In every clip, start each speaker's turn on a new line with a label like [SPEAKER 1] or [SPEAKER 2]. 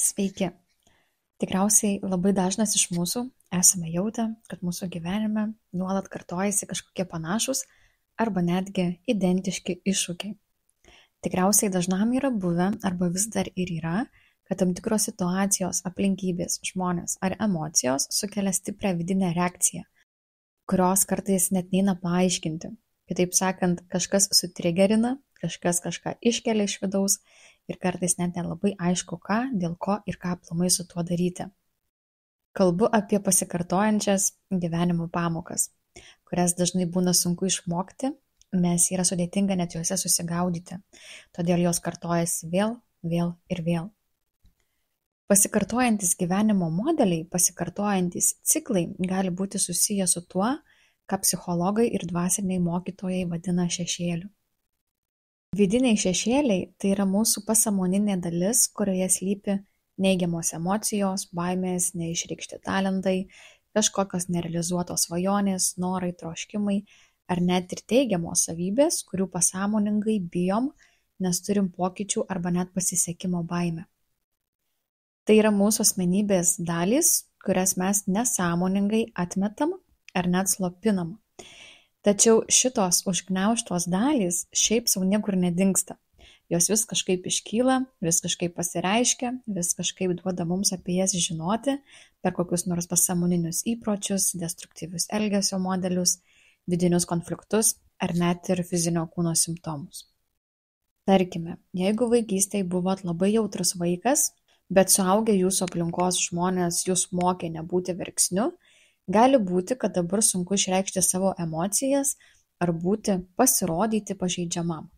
[SPEAKER 1] Sveiki. Tikriausiai labai dažnas iš mūsų esame jautę, kad mūsų gyvenime nuolat kartojasi kažkokie panašūs arba netgi identiški iššūkiai. Tikriausiai dažnam yra buvę arba vis dar ir yra, kad tam tikros situacijos, aplinkybės, žmonės ar emocijos sukelia stiprią vidinę reakciją, kurios kartais net neina paaiškinti. Kitaip sakant, kažkas sutrigerina, kažkas kažką iškelia iš vidaus ir kartais net nelabai aišku ką, dėl ko ir ką aplamai su tuo daryti. Kalbu apie pasikartojančias gyvenimo pamokas, kurias dažnai būna sunku išmokti, nes yra sudėtinga net juose susigaudyti, todėl jos kartojasi vėl ir vėl. Pasikartojantis gyvenimo modeliai, pasikartojantis ciklai gali būti susiję su tuo, ką psichologai ir dvasiniai mokytojai vadina šešėliu. Vidiniai šešėliai tai yra mūsų pasąmoninė dalis, kurioje slypi neigiamos emocijos, baimės, neišreikšti talentai, kažkokios nerealizuotos svajonės, norai, troškimai ar net ir teigiamos savybės, kurių pasąmoningai bijom, nes turim pokyčių arba net pasisekimo baimę. Tai yra mūsų asmenybės dalys, kurias mes nesąmoningai atmetam ar net slopinam. Tačiau šitos užgniaužtos dalys šiaip sau niekur nedingsta. Jos vis kažkaip iškyla, vis kažkaip pasireiškia, vis kažkaip duoda mums apie jas žinoti per kokius nors pasąmoninius įpročius, destruktyvius elgesio modelius, vidinius konfliktus ar net ir fizinio kūno simptomus. Tarkime, jeigu vaikystėje buvot labai jautrus vaikas, bet suaugę jūsų aplinkos žmonės jūs mokė nebūti verksniu, gali būti, kad dabar sunku išreikšti savo emocijas ar pasirodyti pažeidžiamam.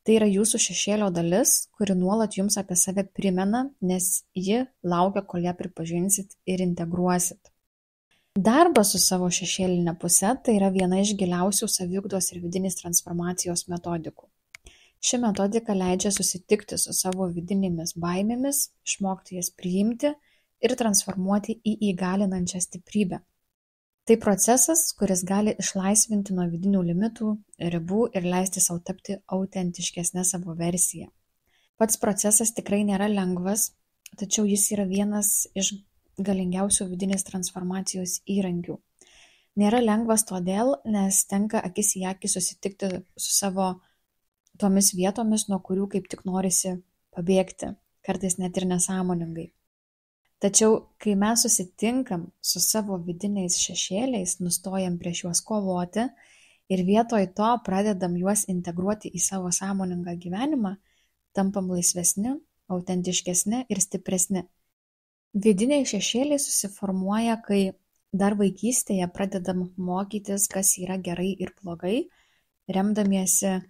[SPEAKER 1] Tai yra jūsų šešėlio dalis, kuri nuolat jums apie save primena, nes ji laukia, kol ją pripažinsit ir integruosit. Darbas su savo šešėlinė puse tai yra viena iš giliausių saviugdos ir vidinės transformacijos metodikų. Ši metodika leidžia susitikti su savo vidinėmis baimėmis, išmokti jas priimti ir transformuoti į įgalinančią stiprybę. Tai procesas, kuris gali išlaisvinti nuo vidinių limitų, ribų ir leisti sau tapti autentiškesnę savo versiją. Pats procesas tikrai nėra lengvas, tačiau jis yra vienas iš galingiausių vidinės transformacijos įrankių. Nėra lengvas todėl, nes tenka akis į akį susitikti su savo tomis vietomis, nuo kurių kaip tik norisi pabėgti, kartais net ir nesąmoningai. Tačiau, kai mes susitinkam su savo vidiniais šešėliais, nustojam prieš juos kovoti ir vietoj to pradedam juos integruoti į savo sąmoningą gyvenimą, tampam laisvesni, autentiškesni ir stipresni. Vidiniai šešėliai susiformuoja, kai dar vaikystėje pradedam mokytis, kas yra gerai ir blogai, remdamiesi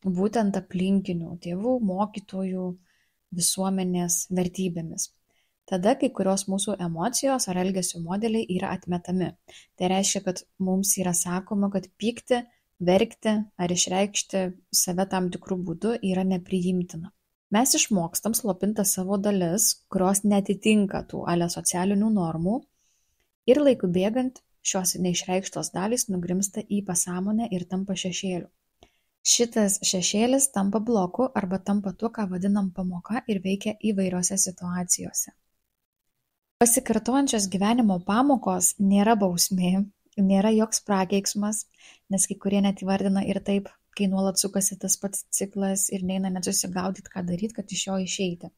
[SPEAKER 1] būtent aplinkinių tėvų, mokytojų, visuomenės vertybėmis. Tada kai kurios mūsų emocijos ar elgesio modeliai yra atmetami. Tai reiškia, kad mums yra sakoma, kad pykti, verkti ar išreikšti save tam tikrų būdų yra nepriimtina. Mes išmokstam slopinti savo dalis, kurios netitinka tų socialinių normų ir laiku bėgant šios neišreikštos dalys nugrimsta į pasąmonę ir tampa šešėliu. Šitas šešėlis tampa bloku arba tampa tuo, ką vadinam pamoka ir veikia įvairiose situacijose. Pasikartojančios gyvenimo pamokos nėra bausmė, nėra joks prakeiksmas, nes kai kurie net įvardina ir taip, kai nuolat sukasi tas pats ciklas ir neina net susigaudyti, ką daryti, kad iš jo išeiti.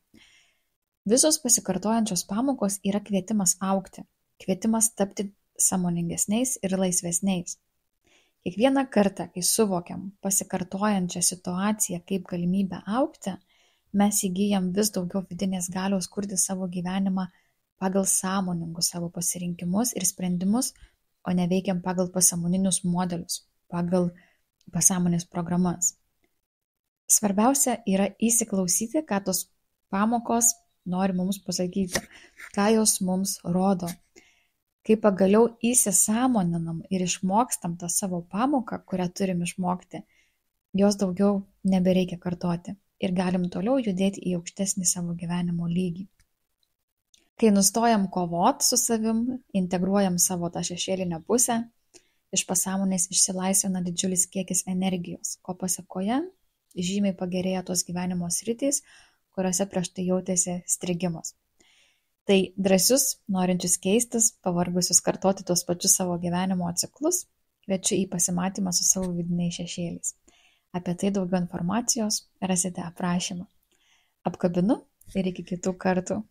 [SPEAKER 1] Visos pasikartojančios pamokos yra kvietimas augti, kvietimas tapti sąmoningesniais ir laisvesniais. Kiekvieną kartą, kai suvokiam pasikartojančią situaciją kaip galimybę augti, mes įgyjam vis daugiau vidinės galios kurti savo gyvenimą pagal sąmoningus savo pasirinkimus ir sprendimus, o ne veikiam pagal pasąmoninius modelius, pagal pasąmonės programas. Svarbiausia yra įsiklausyti, ką tos pamokos nori mums pasakyti, ką jos mums rodo. Kai pagaliau įsisąmoninam ir išmokstam tą savo pamoką, kurią turim išmokti, jos daugiau nebereikia kartoti ir galim toliau judėti į aukštesnį savo gyvenimo lygį. Kai nustojam kovot su savim, integruojam savo tą šešėlinę pusę, iš pasąmonės išsilaisvina didžiulis kiekis energijos, ko pasekoje žymiai pagerėja tos gyvenimo sritys, kuriuose prieš tai jautėsi strigimas. Tai drąsius, norinčius keistis, pavargusius kartoti tuos pačius savo gyvenimo ciklus, kviečiu į pasimatymą su savo vidiniais šešėliais. Apie tai daugiau informacijos rasite aprašymą. Apkabinu ir iki kitų kartų.